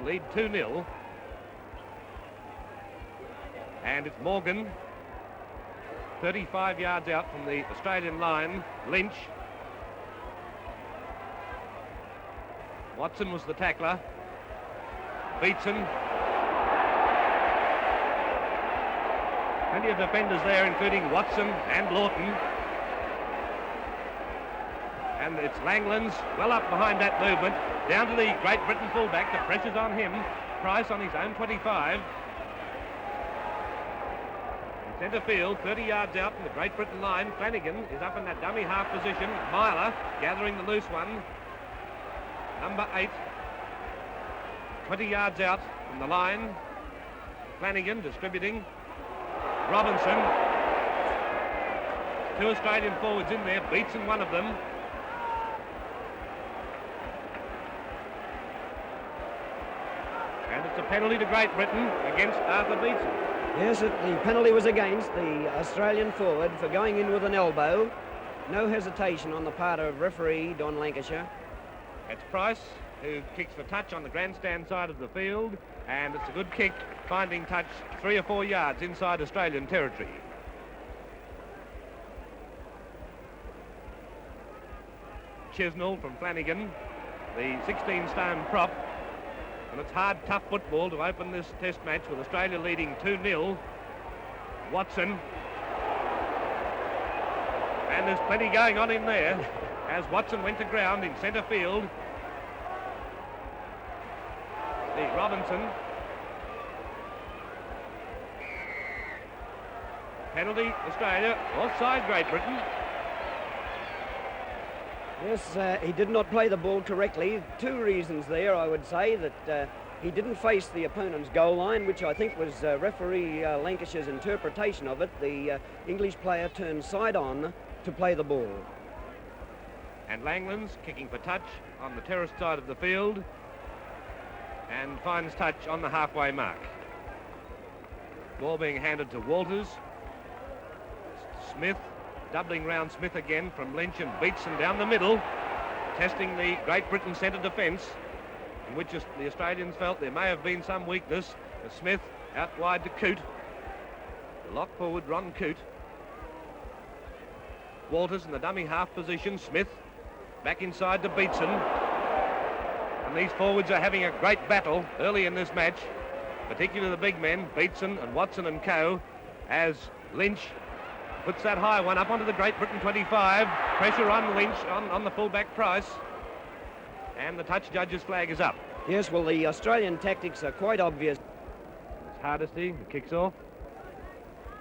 lead 2-0. And it's Morgan, 35 yards out from the Australian line. Lynch. Watson was the tackler. Beetson. Plenty of defenders there, including Watson and Lawton. And it's Langlands well up behind that movement. Down to the Great Britain fullback. The pressure's on him. Price on his own 25. In centre field, 30 yards out from the Great Britain line. Flanagan is up in that dummy half position. Myler gathering the loose one. Number 8. 20 yards out from the line. Flanagan distributing. Robinson. 2 Australian forwards in there. Beetson, one of them. And it's a penalty to Great Britain against Arthur Beetson. Yes, the penalty was against the Australian forward for going in with an elbow. No hesitation on the part of referee Don Lancashire. It's Price who kicks for touch on the grandstand side of the field, and it's a good kick, finding touch 3 or 4 yards inside Australian territory. Chisnell from Flanagan, the 16-stone prop. And it's hard, tough football to open this test match with Australia leading 2-0. Watson. And there's plenty going on in there as Watson went to ground in centre field. The Robinson. Penalty, Australia. Offside, Great Britain. Yes, he did not play the ball correctly. 2 reasons there, I would say, that he didn't face the opponent's goal line, which I think was referee Lancashire's interpretation of it. The English player turned side on to play the ball. And Langlands kicking for touch on the terrace side of the field and finds touch on the halfway mark. Ball being handed to Walters. Smith. Doubling round Smith again from Lynch and Beetson down the middle, testing the Great Britain centre defence, in which the Australians felt there may have been some weakness. Smith out wide to Coote. The lock forward, Ron Coote. Walters in the dummy half position. Smith back inside to Beetson. And these forwards are having a great battle early in this match, particularly the big men, Beetson and Watson and co, as Lynch puts that high one up onto the Great Britain 25. Pressure on Lynch, on the fullback Price. And the touch judge's flag is up. Yes, well, the Australian tactics are quite obvious. It's Hardesty who kicks off.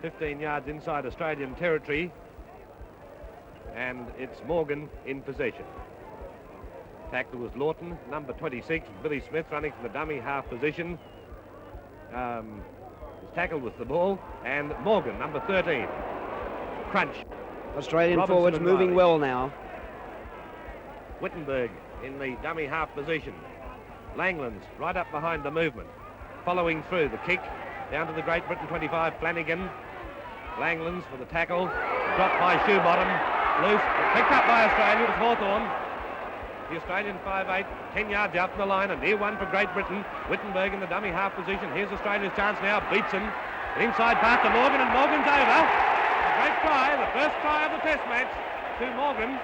15 yards inside Australian territory. And it's Morgan in possession. Tackler was Lawton, number 26. Billy Smith running from the dummy half position. Is tackled with the ball. And Morgan, number 13. Crunch. Australian Robinson forwards moving Riley. well now. Wittenberg in the dummy half position. Langlands right up behind the movement. Following through the kick down to the Great Britain 25. Flanagan. Langlands for the tackle. Dropped by Shoebottom. Loose. Picked up by Australia. It's Hawthorn. The Australian 5'8", 10 yards out from the line. A near one for Great Britain. Wittenberg in the dummy half position. Here's Australia's chance now. Beetson. Inside pass to Morgan, and Morgan's over. Great try, the first try of the test match to Morgan.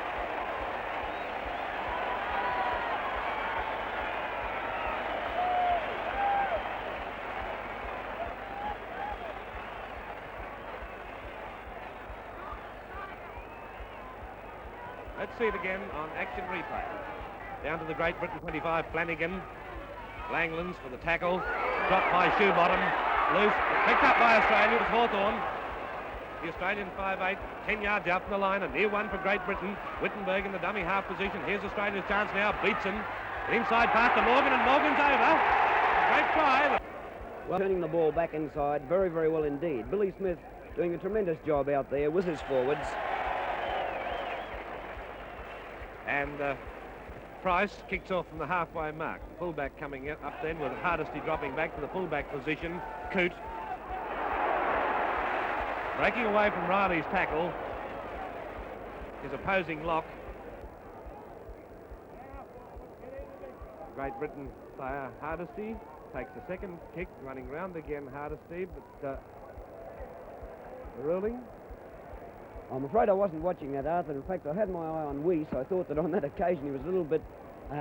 Let's see it again on action replay. Down to the Great Britain 25, Flanagan. Langlands for the tackle. Dropped by Shoebottom. Loose. Picked up by Australia. It was Hawthorn. The Australian 5'8", 10 yards out from the line. A near one for Great Britain. Wittenberg in the dummy half position. Here's Australia's chance now. Beetson. Inside pass to Morgan, and Morgan's over. Great try. Well, turning the ball back inside very, very well indeed. Billy Smith doing a tremendous job out there with his forwards. And Price kicks off from the halfway mark. The fullback coming up then with Hardesty dropping back to the fullback position. Coote. Breaking away from Riley's tackle. His opposing lock. Great Britain player Hardesty takes the second kick, running round again Hardesty, but ruling. I'm afraid I wasn't watching that, Arthur. In fact, I had my eye on Weiss. I thought that on that occasion he was a little bit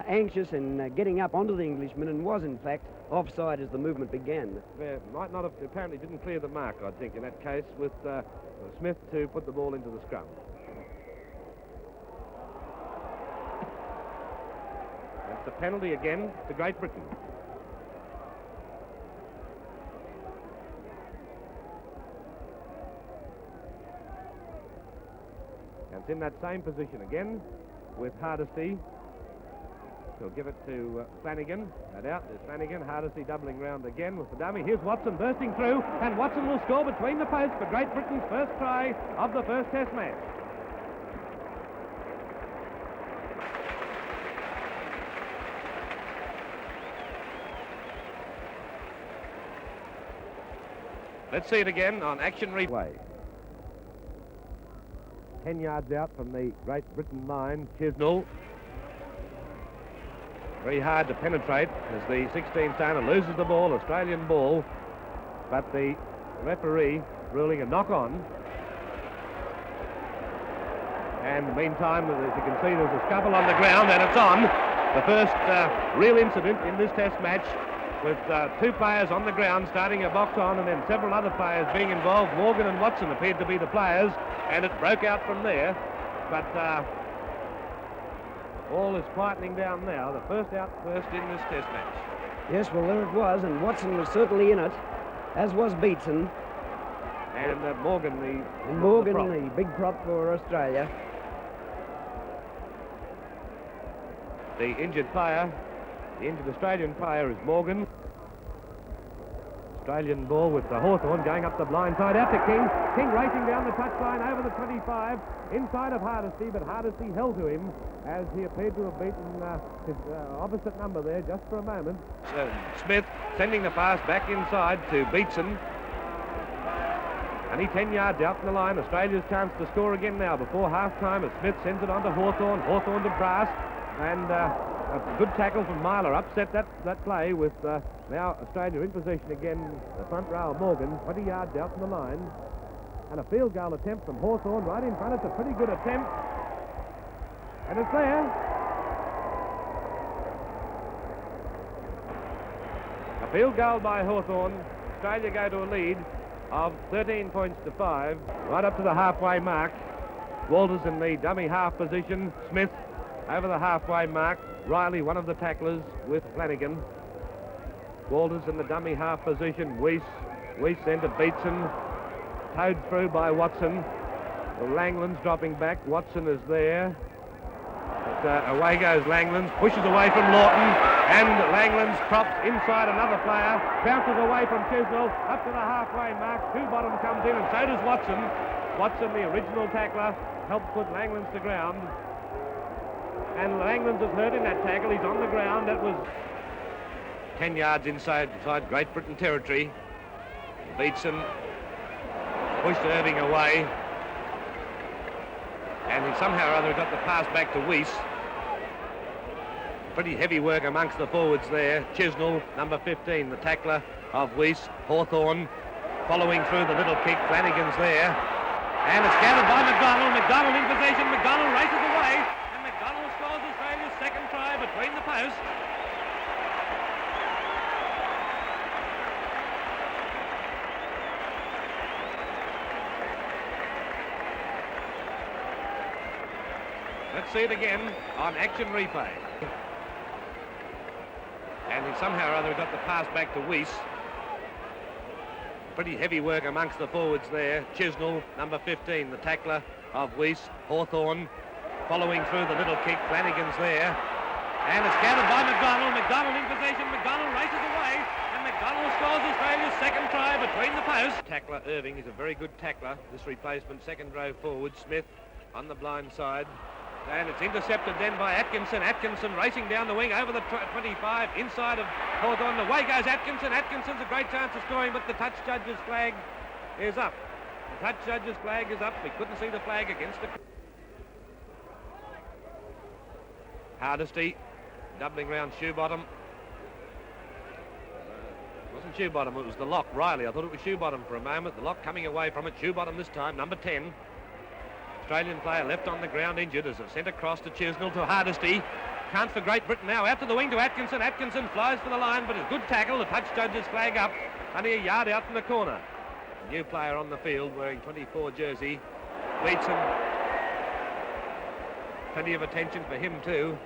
anxious in getting up onto the Englishman and was, in fact, offside as the movement began. Yeah, might not have, apparently didn't clear the mark, I think, in that case, with Smith to put the ball into the scrum. That's a penalty again to Great Britain. And it's in that same position again with Hardesty. He'll give it to Flanagan. No doubt, there's Flanagan. Hardesty doubling round again with the dummy. Here's Watson bursting through, and Watson will score between the posts for Great Britain's first try of the first Test match. Let's see it again on action replay. 10 yards out from the Great Britain line, Chisnell. Very hard to penetrate as the 16-stoner loses the ball, Australian ball, but the referee ruling a knock-on. And meantime, as you can see, there's a scuffle on the ground, and it's on. The first real incident in this Test match, with two players on the ground starting a box on, and then several other players being involved. Morgan and Watson appeared to be the players, and it broke out from there. But all is quietening down now. The first out first in this Test match. Yes, well, there it was, and Watson was certainly in it, as was Beetson. And Morgan, the big prop for Australia. The injured Australian player is Morgan. Australian ball with the Hawthorn going up the blind side out to King. King racing down the touchline over the 25, inside of Hardesty, but Hardesty held to him as he appeared to have beaten his opposite number there just for a moment. So Smith sending the pass back inside to Beetson. Only 10 yards out from the line. Australia's chance to score again now before half-time as Smith sends it on to Hawthorn. Hawthorn to Brass, and a good tackle from Myler upset that play with now Australia in possession again. The front row, Morgan, 20 yards out from the line. And a field goal attempt from Hawthorn right in front. It's a pretty good attempt. And it's there. A field goal by Hawthorn. Australia go to a lead of 13 points to 5, right up to the halfway mark. Walters in the dummy half position. Smith over the halfway mark. Riley, one of the tacklers, with Flanagan. Walters in the dummy half position. Weiss then to Beetson. Towed through by Watson. Well, Langland's dropping back. Watson is there. But away goes Langland. Pushes away from Lawton. And Langland's props inside another player. Bounces away from Chisnell. Up to the halfway mark. Two bottom comes in, and so does Watson. Watson, the original tackler, helps put Langland's to ground. And Langland's is hurt in that tackle. He's on the ground. That was 10 yards inside Great Britain territory. Beetson pushed Irving away. And he somehow or other got the pass back to Weiss. Pretty heavy work amongst the forwards there. Chisnell, number 15, the tackler of Weiss. Hawthorn following through the little kick. Flanagan's there. And it's gathered by McDonald. McDonald in possession. McDonald races away. And McDonald scores Australia's second try between the posts. Let's see it again on action replay. And he somehow or other got the pass back to Weiss. Pretty heavy work amongst the forwards there. Chisnell, number 15, the tackler of Weiss. Hawthorn following through the little kick. Flanagan's there. And it's gathered by McDonald. McDonald in possession. McDonald races away. And McDonald scores Australia's second try between the posts. Tackler Irving is a very good tackler. This replacement, second row forward. Smith on the blind side. And it's intercepted then by Atkinson. Atkinson racing down the wing over the 25, inside of Hawthorn. Away goes Atkinson. Atkinson's a great chance of scoring, but the touch judge's flag is up. The touch judge's flag is up. We couldn't see the flag against the... Hardesty doubling round shoe bottom. It wasn't shoe bottom, it was the lock, Riley. I thought it was shoe bottom for a moment. The lock coming away from it, shoe bottom this time, number 10. Australian player left on the ground injured as it's sent across to Chisnell to Hardesty. Chance for Great Britain now, out to the wing to Atkinson. Atkinson flies for the line, but a good tackle. The touch judge's flag up, only a yard out from the corner. A new player on the field wearing 24 jersey, Beetson. Plenty of attention for him too.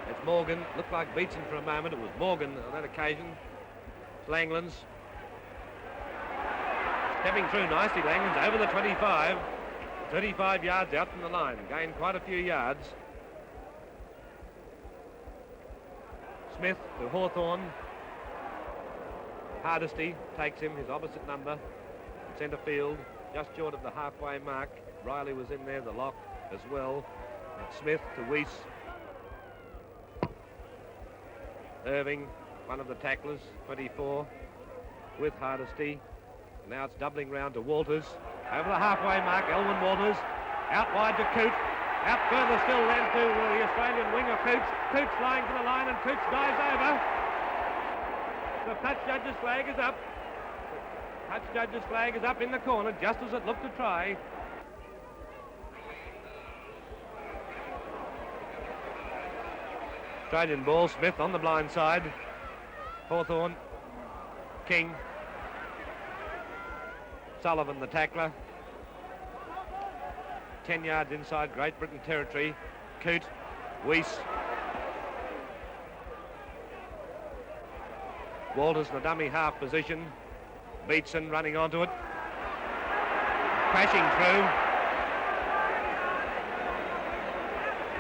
It's Morgan. Looked like Beetson for a moment. It was Morgan on that occasion. It's Langlands. Stepping through nicely, Langlands over the 25. 35 yards out from the line. Gained quite a few yards. Smith to Hawthorn. Hardesty takes him, his opposite number. Centre field, just short of the halfway mark. Riley was in there, the lock as well. And Smith to Weiss. Irving, one of the tacklers, 24, with Hardesty. Now it's doubling round to Walters. Over the halfway mark, Elwyn Walters. Out wide to Coote. Out further still then to the Australian winger Coote. Coote flying for the line and Coote dives over. The touch judge's flag is up. Touch judge's flag is up in the corner just as it looked to try. Australian ball, Smith on the blind side. Hawthorn, King, Sullivan the tackler. 10 yards inside Great Britain territory. Coote, Weiss. Walters in the dummy half position. Beetson running onto it. Crashing through.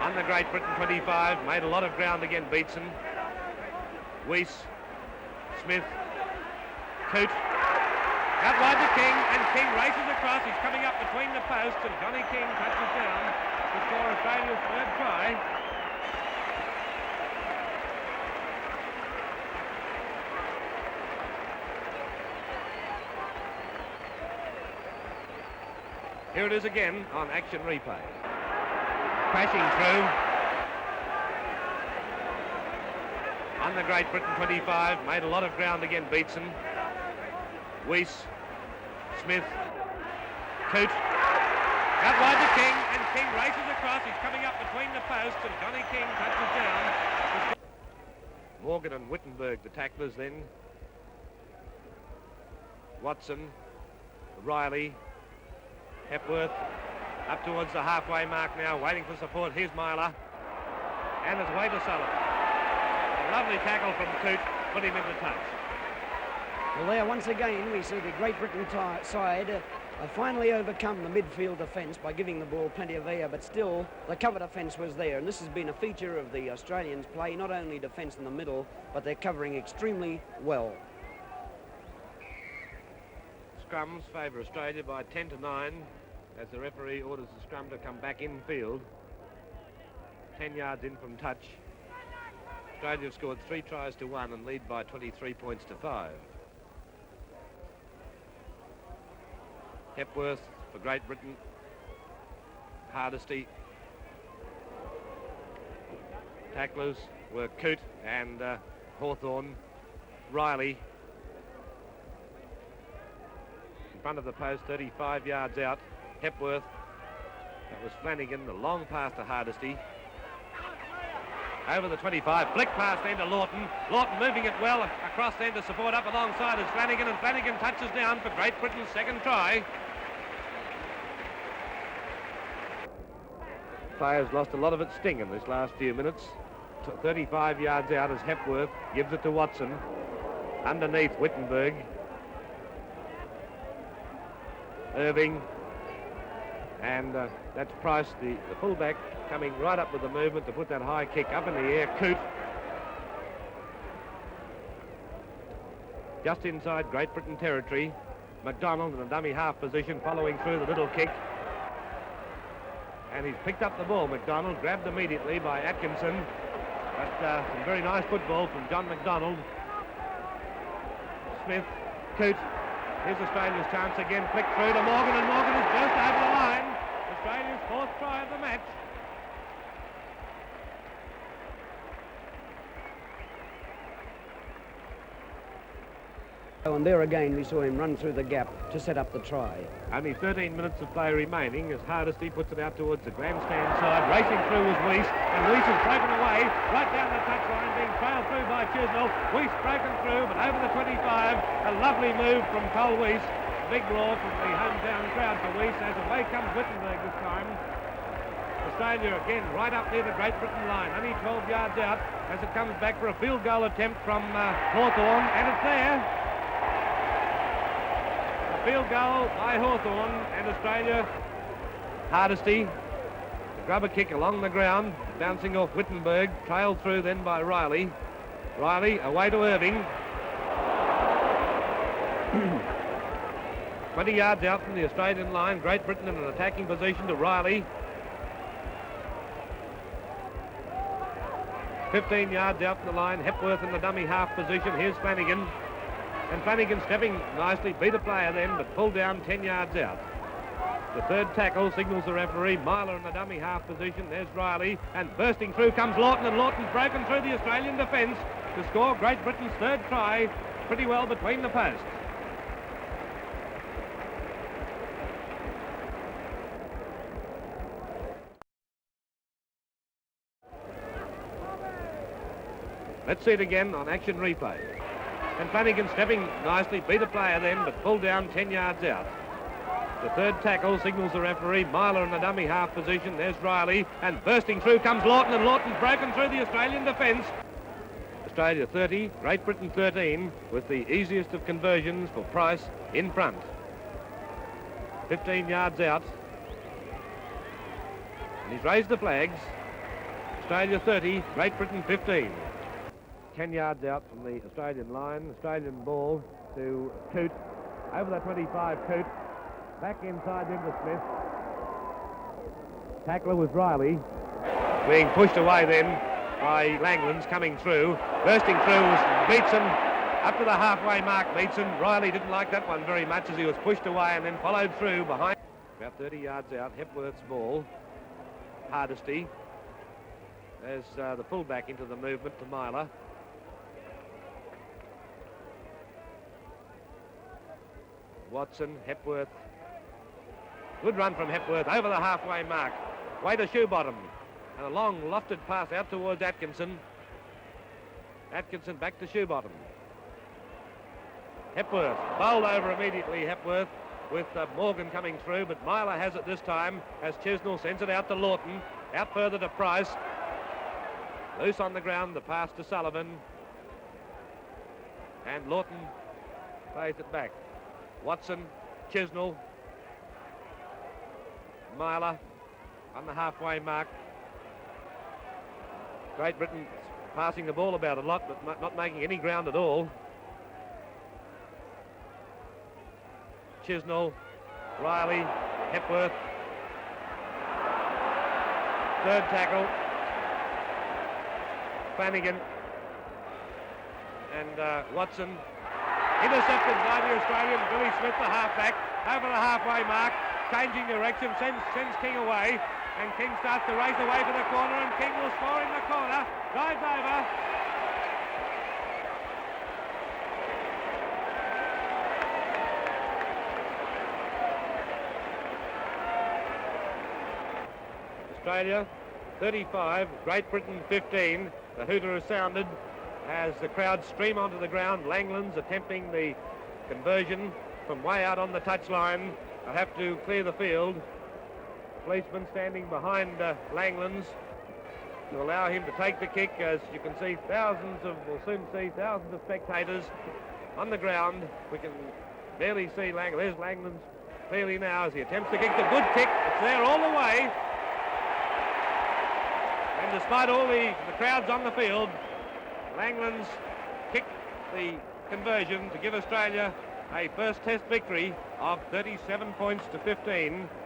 On the Great Britain 25. Made a lot of ground again, Beetson. Weiss. Smith. Coote. Out wide to King, and King races across. He's coming up between the posts, and Johnny King touches down to score Australia's third try. Here it is again on action replay. Crashing through. On the Great Britain 25, made a lot of ground again, Beetson. Weiss. Smith. Coote. Out wide to King, and King races across. He's coming up between the posts, and Johnny King touches down. Morgan and Wittenberg, the tacklers then. Watson. Riley. Hepworth. Up towards the halfway mark now, waiting for support. Here's Myler. And it's way to Sullivan. A lovely tackle from Coote, put him into touch. Well, there once again we see the Great Britain side finally overcome the midfield defence by giving the ball plenty of air, but still the cover defence was there, and this has been a feature of the Australians' play, not only defence in the middle, but they're covering extremely well. Scrums favour Australia by 10-9 as the referee orders the scrum to come back in field. 10 yards in from touch. Australia have scored 3 tries to 1 and lead by 23 points to 5. Hepworth for Great Britain. Hardesty. Tacklers were Coote and Hawthorn. Riley. In front of the post, 35 yards out. Hepworth. That was Flanagan, the long pass to Hardesty. Over the 25, flick pass then to Lawton. Lawton moving it well across then to support up alongside is Flanagan, and Flanagan touches down for Great Britain's second try. Players lost a lot of its sting in this last few minutes. 35 yards out as Hepworth gives it to Watson. Underneath Wittenberg. Irving. And that's Price, the fullback, coming right up with the movement to put that high kick up in the air. Coote. Just inside Great Britain territory. McDonald in a dummy half position following through the little kick. And he's picked up the ball, McDonald, grabbed immediately by Atkinson. But some very nice football from John McDonald. Smith, Coote. Here's Australia's chance again, flick through to Morgan, and Morgan is just over the line. Australia's fourth try of the match. And there again we saw him run through the gap to set up the try. Only 13 minutes of play remaining as Hardesty puts it out towards the grandstand side. Racing through was Weiss, and Weiss is broken away right down the touchline, being trailed through by Chisnell. Weiss broken through, but over the 25. A lovely move from Cole Weiss. Big roar from the hometown crowd for Weiss as away comes Wittenberg this time. Australia again right up near the Great Britain line, only 12 yards out as it comes back for a field goal attempt from Hawthorn, and it's there. Field goal by Hawthorn, and Australia. Hardesty, the grubber kick along the ground, bouncing off Wittenberg, trailed through then by Riley. Riley away to Irving. 20 yards out from the Australian line. Great Britain in an attacking position to Riley. 15 yards out from the line. Hepworth in the dummy half position. Here's Flanagan. And Flanagan stepping nicely, beat a player then, but pulled down 10 yards out. The third tackle signals the referee. Myler in the dummy half position. There's Riley, and bursting through comes Lawton, and Lawton's broken through the Australian defence to score Great Britain's third try, pretty well between the posts. Let's see it again on action replay. And Flanagan stepping nicely, beat a player then, but pulled down 10 yards out. The third tackle signals the referee. Myler in the dummy half position. There's Riley, and bursting through comes Lawton, and Lawton's broken through the Australian defence. Australia 30, Great Britain 13, with the easiest of conversions for Price in front. 15 yards out. And he's raised the flags. Australia 30, Great Britain 15. 10 yards out from the Australian line. Australian ball to Coote. Over the 25, Coote. Back inside into Smith. Tackler was Riley. Being pushed away then by Langlands coming through. Bursting through was Beetson. Up to the halfway mark, Beetson. Riley didn't like that one very much as he was pushed away and then followed through behind. About 30 yards out, Hepworth's ball. Hardesty. There's the fullback into the movement to Myler. Watson, Hepworth. Good run from Hepworth over the halfway mark. Way to Shoebottom. And a long lofted pass out towards Atkinson. Atkinson back to Shoebottom. Hepworth bowled over immediately, Hepworth, with Morgan coming through, but Myler has it this time as Chisnell sends it out to Lawton. Out further to Price. Loose on the ground, the pass to Sullivan. And Lawton plays it back. Watson, Chisnell, Myler on the halfway mark. Great Britain passing the ball about a lot, but not making any ground at all. Chisnell, Riley, Hepworth. Third tackle. Flanagan and Watson. Intercepted by the Australian, Billy Smith, the halfback, over the halfway mark, changing direction, sends King away, and King starts to race away to the corner, and King will score in the corner, dives over. Australia 35, Great Britain 15, the hooter has sounded. As the crowd stream onto the ground, Langlands attempting the conversion from way out on the touchline. They'll have to clear the field. Policeman standing behind Langlands to allow him to take the kick. As you can see, we'll soon see thousands of spectators on the ground. We can barely see Langlands. There's Langlands clearly now as he attempts to kick. The good kick. It's there all the way. And despite all the crowds on the field, Langlands kicked the conversion to give Australia a first test victory of 37 points to 15.